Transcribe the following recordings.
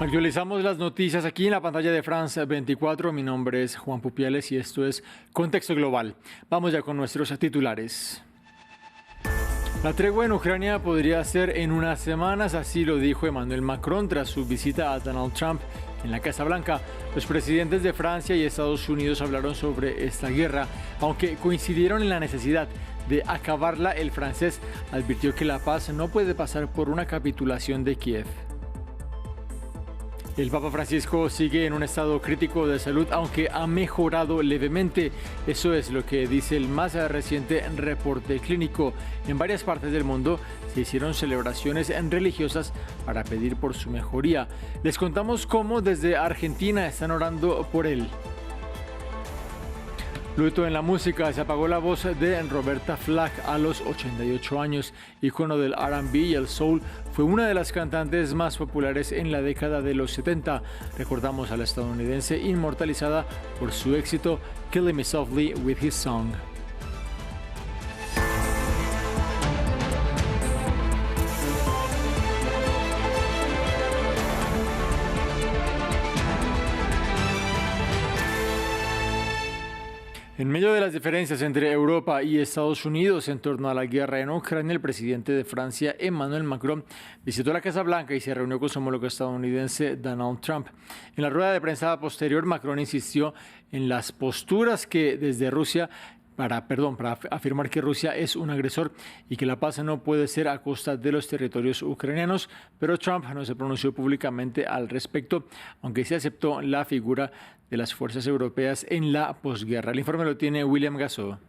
Actualizamos las noticias aquí en la pantalla de France 24. Mi nombre es Juan Pupiales y esto es Contexto Global. Vamos ya con nuestros titulares. La tregua en Ucrania podría ser en unas semanas, así lo dijo Emmanuel Macron tras su visita a Donald Trump en la Casa Blanca. Los presidentes de Francia y Estados Unidos hablaron sobre esta guerra, aunque coincidieron en la necesidad de acabarla. El francés advirtió que la paz no puede pasar por una capitulación de Kiev. El Papa Francisco sigue en un estado crítico de salud, aunque ha mejorado levemente. Eso es lo que dice el más reciente reporte clínico. En varias partes del mundo se hicieron celebraciones religiosas para pedir por su mejoría. Les contamos cómo desde Argentina están orando por él. Luto en la música, se apagó la voz de Roberta Flack a los 88 años. Ícono del R&B y el soul, fue una de las cantantes más populares en la década de los 70. Recordamos a la estadounidense inmortalizada por su éxito Killing Me Softly with His Song. En medio de las diferencias entre Europa y Estados Unidos en torno a la guerra en Ucrania, el presidente de Francia, Emmanuel Macron, visitó la Casa Blanca y se reunió con su homólogo estadounidense, Donald Trump. En la rueda de prensa posterior, Macron insistió en las posturas que desde Rusia para afirmar que Rusia es un agresor y que la paz no puede ser a costa de los territorios ucranianos, pero Trump no se pronunció públicamente al respecto, aunque sí aceptó la figura de las fuerzas europeas en la posguerra. El informe lo tiene William Gasso.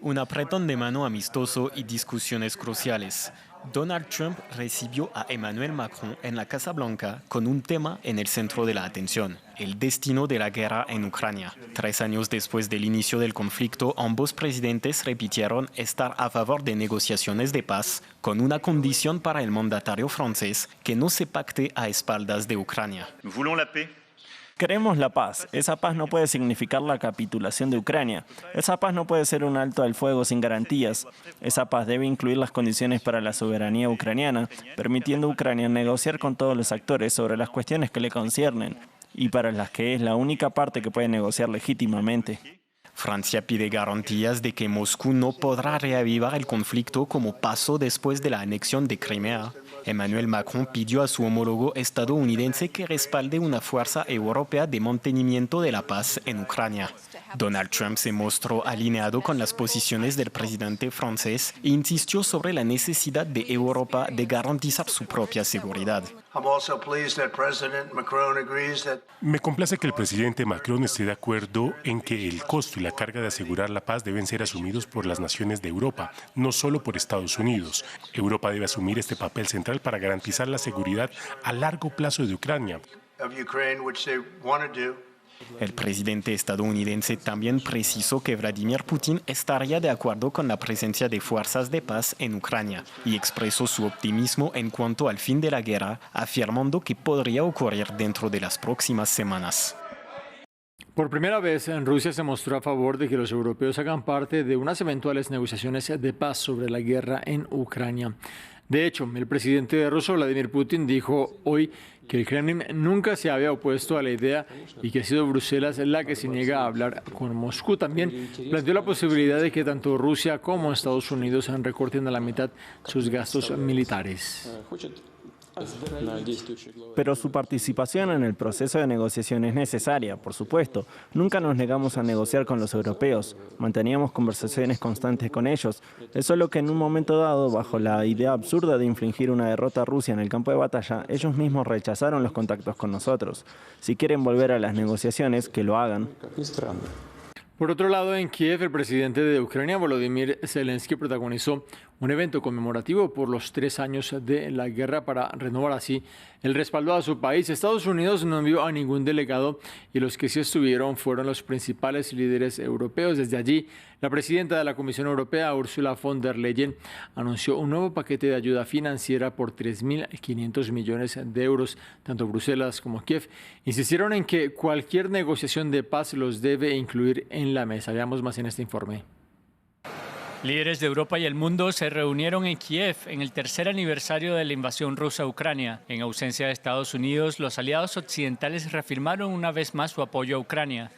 Un apretón de mano amistoso y discusiones cruciales. Donald Trump recibió a Emmanuel Macron en la Casa Blanca con un tema en el centro de la atención: el destino de la guerra en Ucrania. 3 años después del inicio del conflicto, ambos presidentes repitieron estar a favor de negociaciones de paz, con una condición para el mandatario francés: que no se pacte a espaldas de Ucrania. Queremos la paz. Esa paz no puede significar la capitulación de Ucrania. Esa paz no puede ser un alto al fuego sin garantías. Esa paz debe incluir las condiciones para la soberanía ucraniana, permitiendo a Ucrania negociar con todos los actores sobre las cuestiones que le conciernen y para las que es la única parte que puede negociar legítimamente. Francia pide garantías de que Moscú no podrá reavivar el conflicto como pasó después de la anexión de Crimea. Emmanuel Macron pidió a su homólogo estadounidense que respalde una fuerza europea de mantenimiento de la paz en Ucrania. Donald Trump se mostró alineado con las posiciones del presidente francés e insistió sobre la necesidad de Europa de garantizar su propia seguridad. Me complace que el presidente Macron esté de acuerdo en que el costo y la carga de asegurar la paz deben ser asumidos por las naciones de Europa, no solo por Estados Unidos. Europa debe asumir este papel central para garantizar la seguridad a largo plazo de Ucrania. El presidente estadounidense también precisó que Vladimir Putin estaría de acuerdo con la presencia de fuerzas de paz en Ucrania y expresó su optimismo en cuanto al fin de la guerra, afirmando que podría ocurrir dentro de las próximas semanas. Por primera vez, Rusia se mostró a favor de que los europeos hagan parte de unas eventuales negociaciones de paz sobre la guerra en Ucrania. De hecho, el presidente ruso, Vladimir Putin, dijo hoy que el Kremlin nunca se había opuesto a la idea y que ha sido Bruselas la que se niega a hablar con Moscú. También planteó la posibilidad de que tanto Rusia como Estados Unidos recorten a la mitad sus gastos militares. Pero su participación en el proceso de negociación es necesaria, por supuesto. Nunca nos negamos a negociar con los europeos. Manteníamos conversaciones constantes con ellos. Es solo que en un momento dado, bajo la idea absurda de infligir una derrota a Rusia en el campo de batalla, ellos mismos rechazaron los contactos con nosotros. Si quieren volver a las negociaciones, que lo hagan. Por otro lado, en Kiev, el presidente de Ucrania, Volodymyr Zelensky, protagonizó un evento conmemorativo por los 3 años de la guerra para renovar así el respaldo a su país. Estados Unidos no envió a ningún delegado y los que sí estuvieron fueron los principales líderes europeos. Desde allí, la presidenta de la Comisión Europea, Ursula von der Leyen, anunció un nuevo paquete de ayuda financiera por 3.500 millones de euros. Tanto Bruselas como Kiev insistieron en que cualquier negociación de paz los debe incluir en la mesa. Veamos más en este informe. Líderes de Europa y el mundo se reunieron en Kiev en el tercer aniversario de la invasión rusa a Ucrania. En ausencia de Estados Unidos, los aliados occidentales reafirmaron una vez más su apoyo a Ucrania.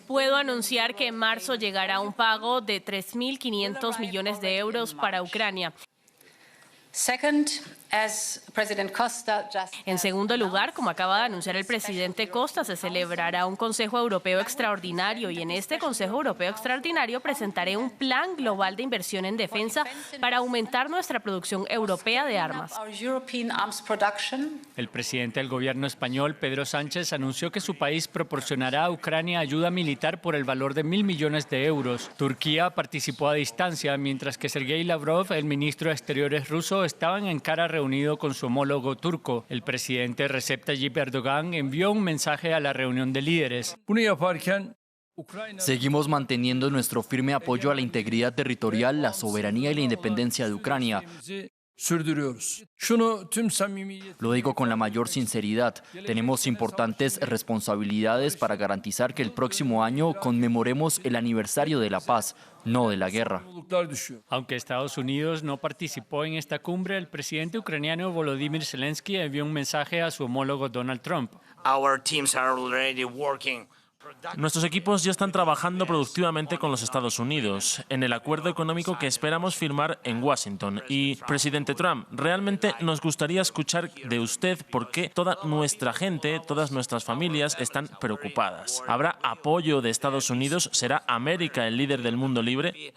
Puedo anunciar que en marzo llegará un pago de 3.500 millones de euros para Ucrania. En segundo lugar, como acaba de anunciar el presidente Costa, se celebrará un Consejo Europeo Extraordinario y en este Consejo Europeo Extraordinario presentaré un plan global de inversión en defensa para aumentar nuestra producción europea de armas. El presidente del gobierno español, Pedro Sánchez, anunció que su país proporcionará a Ucrania ayuda militar por el valor de 1.000 millones de euros. Turquía participó a distancia, mientras que Sergei Lavrov, el ministro de Exteriores ruso, estaba en Ankara reunido con su homólogo turco. El presidente Recep Tayyip Erdogan envió un mensaje a la reunión de líderes. Seguimos manteniendo nuestro firme apoyo a la integridad territorial, la soberanía y la independencia de Ucrania. Lo digo con la mayor sinceridad. Tenemos importantes responsabilidades para garantizar que el próximo año conmemoremos el aniversario de la paz, no de la guerra. Aunque Estados Unidos no participó en esta cumbre, el presidente ucraniano Volodymyr Zelensky envió un mensaje a su homólogo Donald Trump. Nuestros equipos ya están trabajando productivamente con los Estados Unidos en el acuerdo económico que esperamos firmar en Washington. Y, presidente Trump, realmente nos gustaría escuchar de usted por qué toda nuestra gente, todas nuestras familias están preocupadas. ¿Habrá apoyo de Estados Unidos? ¿Será América el líder del mundo libre?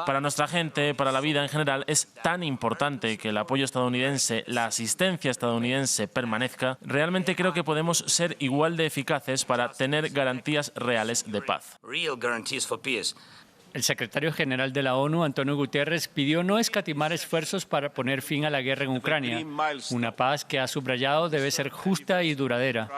Para nuestra gente, para la vida en general, es tan importante que el apoyo estadounidense, la asistencia estadounidense permanezca. Realmente creo que podemos ser igual de eficaces para tener garantías reales de paz. El secretario general de la ONU, Antonio Guterres, pidió no escatimar esfuerzos para poner fin a la guerra en Ucrania. Una paz que ha subrayado debe ser justa y duradera.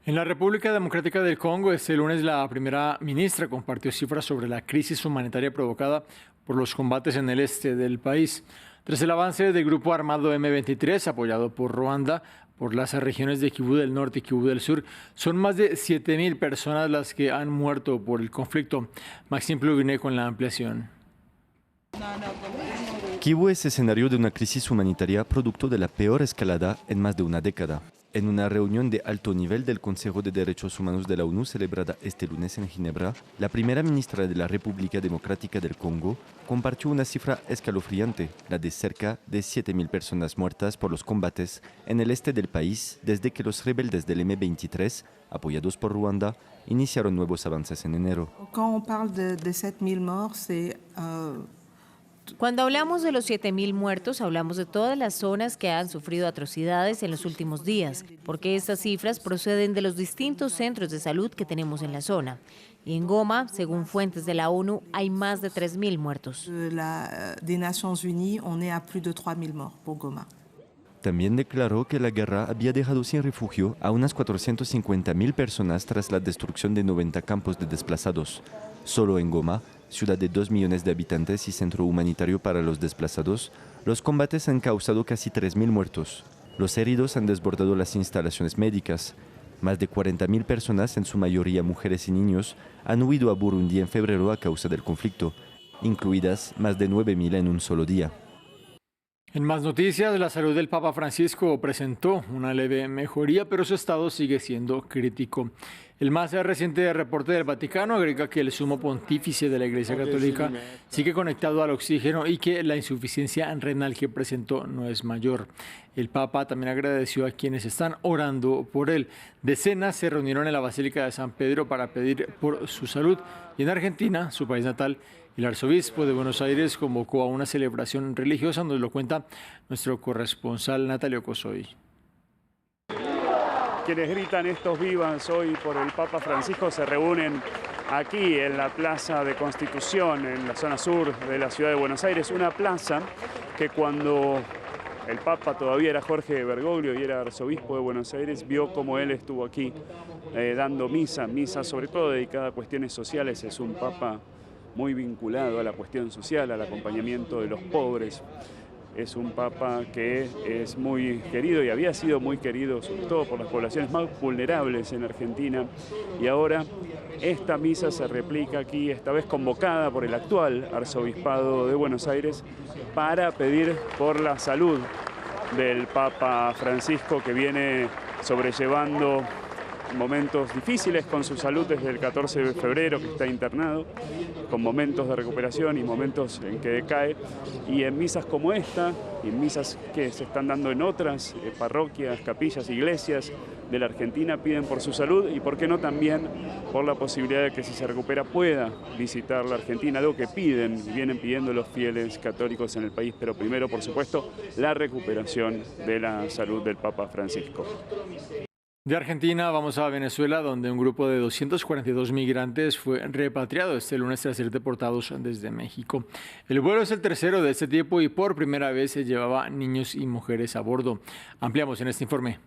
En la República Democrática del Congo, este lunes la primera ministra compartió cifras sobre la crisis humanitaria provocada por los combates en el este del país. Tras el avance del grupo armado M23, apoyado por Ruanda, por las regiones de Kivu del Norte y Kivu del Sur, son más de 7.000 personas las que han muerto por el conflicto. Maxime Pluguinet con la ampliación. Kivu es escenario de una crisis humanitaria producto de la peor escalada en más de una década. En una reunión de alto nivel del Consejo de Derechos Humanos de la ONU celebrada este lunes en Ginebra, la primera ministra de la República Democrática del Congo compartió una cifra escalofriante, la de cerca de 7.000 personas muertas por los combates en el este del país desde que los rebeldes del M23, apoyados por Ruanda, iniciaron nuevos avances en enero. Cuando hablamos de los 7.000 muertos, hablamos de todas las zonas que han sufrido atrocidades en los últimos días, porque estas cifras proceden de los distintos centros de salud que tenemos en la zona. Y en Goma, según fuentes de la ONU, hay más de 3.000 muertos. También declaró que la guerra había dejado sin refugio a unas 450.000 personas tras la destrucción de 90 campos de desplazados. Solo en Goma, ciudad de 2 millones de habitantes y centro humanitario para los desplazados, los combates han causado casi 3.000 muertos. Los heridos han desbordado las instalaciones médicas. Más de 40.000 personas, en su mayoría mujeres y niños, han huido a Burundi en febrero a causa del conflicto, incluidas más de 9.000 en un solo día. En más noticias, la salud del Papa Francisco presentó una leve mejoría, pero su estado sigue siendo crítico. El más reciente reporte del Vaticano agrega que el sumo pontífice de la Iglesia Católica sigue conectado al oxígeno y que la insuficiencia renal que presentó no es mayor. El Papa también agradeció a quienes están orando por él. Decenas se reunieron en la Basílica de San Pedro para pedir por su salud. Y en Argentina, su país natal, el arzobispo de Buenos Aires convocó a una celebración religiosa, nos lo cuenta nuestro corresponsal Natalio Cosoy. Quienes gritan estos vivas hoy por el Papa Francisco se reúnen aquí en la Plaza de Constitución, en la zona sur de la ciudad de Buenos Aires, una plaza que cuando el Papa todavía era Jorge Bergoglio y era arzobispo de Buenos Aires, vio como él estuvo aquí dando misa sobre todo dedicada a cuestiones sociales. Es un Papa muy vinculado a la cuestión social, al acompañamiento de los pobres. Es un papa que es muy querido y había sido muy querido, sobre todo por las poblaciones más vulnerables en Argentina. Y ahora esta misa se replica aquí, esta vez convocada por el actual arzobispado de Buenos Aires, para pedir por la salud del Papa Francisco, que viene sobrellevando momentos difíciles con su salud desde el 14 de febrero, que está internado, con momentos de recuperación y momentos en que decae. Y en misas como esta, y en misas que se están dando en otras parroquias, capillas, iglesias de la Argentina, piden por su salud y, por qué no, también por la posibilidad de que, si se recupera, pueda visitar la Argentina, algo que piden y vienen pidiendo los fieles católicos en el país, pero primero, por supuesto, la recuperación de la salud del Papa Francisco. De Argentina vamos a Venezuela, donde un grupo de 242 migrantes fue repatriado este lunes tras ser deportados desde México. El vuelo es el tercero de este tipo y por primera vez se llevaba niños y mujeres a bordo. Ampliamos en este informe.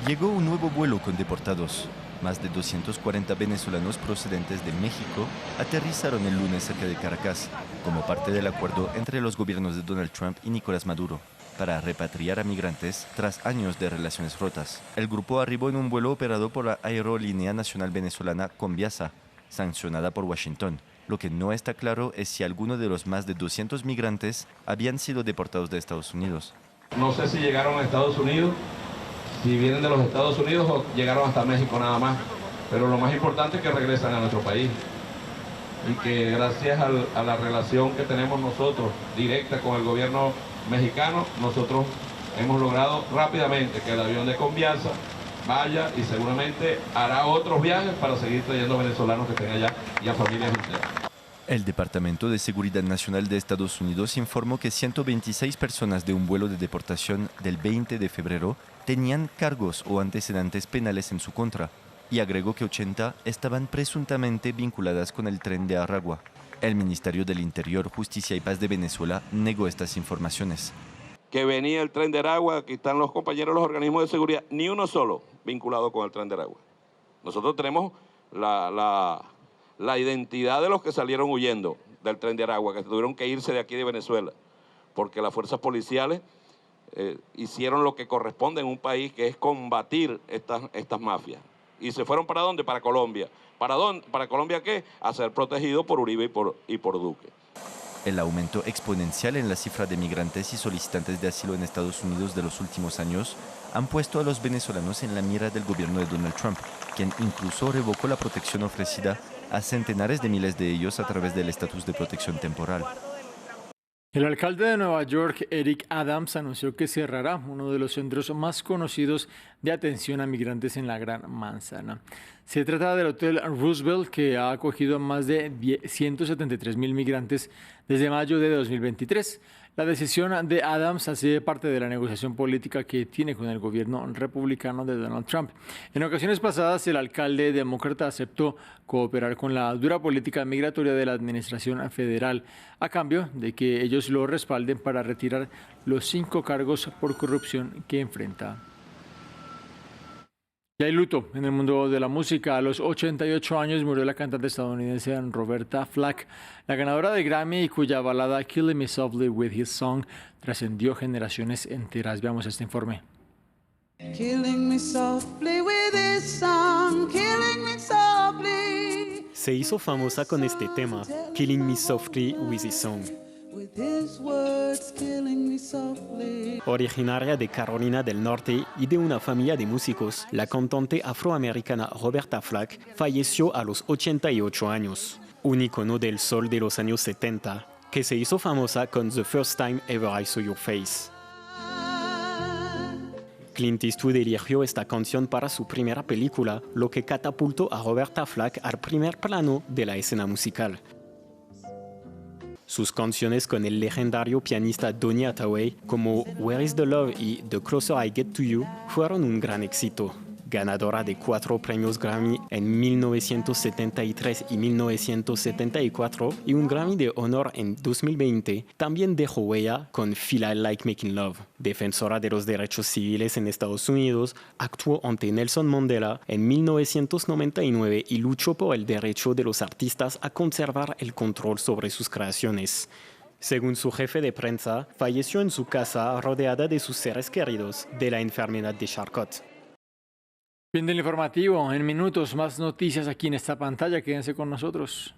Llegó un nuevo vuelo con deportados. Más de 240 venezolanos procedentes de México aterrizaron el lunes cerca de Caracas, como parte del acuerdo entre los gobiernos de Donald Trump y Nicolás Maduro para repatriar a migrantes tras años de relaciones rotas. El grupo arribó en un vuelo operado por la Aerolínea Nacional Venezolana Conviasa, sancionada por Washington. Lo que no está claro es si alguno de los más de 200 migrantes habían sido deportados de Estados Unidos. No sé si llegaron a Estados Unidos, si vienen de los Estados Unidos o llegaron hasta México nada más. Pero lo más importante es que regresan a nuestro país. Y que gracias a la relación que tenemos nosotros directa con el gobierno mexicano, nosotros hemos logrado rápidamente que el avión de Conviasa vaya y seguramente hará otros viajes para seguir trayendo venezolanos que estén allá y a familias enteras. El Departamento de Seguridad Nacional de Estados Unidos informó que 126 personas de un vuelo de deportación del 20 de febrero tenían cargos o antecedentes penales en su contra, y agregó que 80 estaban presuntamente vinculadas con el tren de Aragua. El Ministerio del Interior, Justicia y Paz de Venezuela negó estas informaciones. Que venía el tren de Aragua, aquí están los compañeros de los organismos de seguridad, ni uno solo vinculado con el tren de Aragua. Nosotros tenemos la identidad de los que salieron huyendo del tren de Aragua, que tuvieron que irse de aquí de Venezuela, porque las fuerzas policiales hicieron lo que corresponde en un país, que es combatir estas mafias. ¿Y se fueron para dónde? Para Colombia. ¿Para dónde? ¿Para Colombia qué? A ser protegido por Uribe y por Duque. El aumento exponencial en la cifra de migrantes y solicitantes de asilo en Estados Unidos de los últimos años han puesto a los venezolanos en la mira del gobierno de Donald Trump, quien incluso revocó la protección ofrecida a centenares de miles de ellos a través del estatus de protección temporal. El alcalde de Nueva York, Eric Adams, anunció que cerrará uno de los centros más conocidos de atención a migrantes en la Gran Manzana. Se trata del Hotel Roosevelt, que ha acogido a más de 173.000 migrantes desde mayo de 2023. La decisión de Adams hace parte de la negociación política que tiene con el gobierno republicano de Donald Trump. En ocasiones pasadas, el alcalde demócrata aceptó cooperar con la dura política migratoria de la administración federal, a cambio de que ellos lo respalden para retirar los 5 cargos por corrupción que enfrenta. Y hay luto en el mundo de la música. A los 88 años murió la cantante estadounidense Roberta Flack, la ganadora de Grammy y cuya balada Killing Me Softly with His Song trascendió generaciones enteras. Veamos este informe. Killing me softly with his song, killing me softly. Se hizo famosa con este tema, Killing Me Softly with His Song. Originaria de Carolina del Norte y de una familia de músicos, la cantante afroamericana Roberta Flack falleció a los 88 años. Un icono del soul de los años 70, que se hizo famosa con The First Time Ever I Saw Your Face. Clint Eastwood eligió esta canción para su primera película, lo que catapultó a Roberta Flack al primer plano de la escena musical. Sus canciones con el legendario pianista Donny Hathaway, como Where is the Love y The Closer I Get to You, fueron un gran éxito. Ganadora de 4 premios Grammy en 1973 y 1974 y un Grammy de honor en 2020, también dejó huella con Feel I Like Making Love. Defensora de los derechos civiles en Estados Unidos, actuó ante Nelson Mandela en 1999 y luchó por el derecho de los artistas a conservar el control sobre sus creaciones. Según su jefe de prensa, falleció en su casa rodeada de sus seres queridos de la enfermedad de Charcot. Fin del informativo. En minutos más noticias aquí en esta pantalla. Quédense con nosotros.